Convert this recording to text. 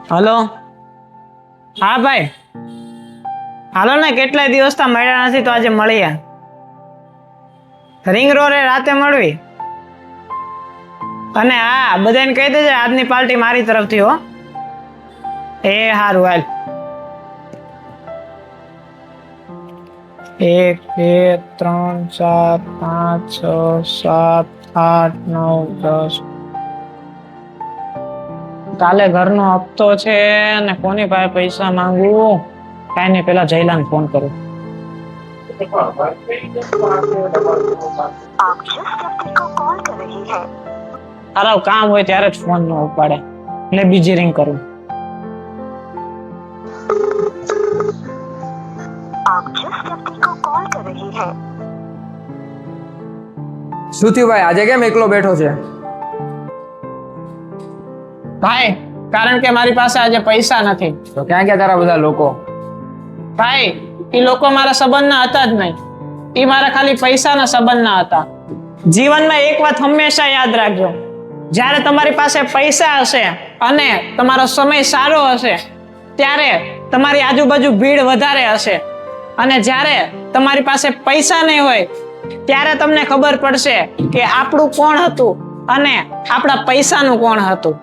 Hello, હા ભાઈ, હાલો ને, કેટલાય દિવસથી મળ્યા નથી તો આજે મળીએ. રિંગ રોડે રાતે મળવી. અને હા, બધાને કહી દેજે આજની પાર્ટી મારી તરફથી હો. એ હારું હાલ. 1 2 3 4 5 6 7 8 9 10. કાલે ઘરનો હપ્તો છે ને કોની પાસે પૈસા માંગુ? કાઈ નહીં, પેલા જયલાને ફોન કરું. आप जिस व्यक्ति को कॉल कर रही हैं તારા કામ હોય ત્યારે જ ફોન ન ઉપાડે એટલે બીજી રિંગ કરું. आप जिस व्यक्ति को कॉल कर रही हैं શું થયું ભાઈ, આજે કેમ એકલો બેઠો છે? ભાઈ, કારણ કે મારી પાસે આજે પૈસા નથી. તો ક્યાં ગયા તારા બધા લોકો? ભાઈ, એ લોકો મારા સંબંધના હતા જ નહીં. એ મારા ખાલી પૈસાના સંબંધના હતા. જીવનમાં એક વાત હંમેશા યાદ રાખજો, જ્યારે તમારી પાસે પૈસા હશે અને તમારો સમય સારો હશે ત્યારે તમારી આજુબાજુ ભીડ વધારે હશે, અને જ્યારે તમારી પાસે પૈસા નહીં હોય ત્યારે તમને ખબર પડશે કે આપણું કોણ હતું અને આપણા પૈસાનું કોણ હતું.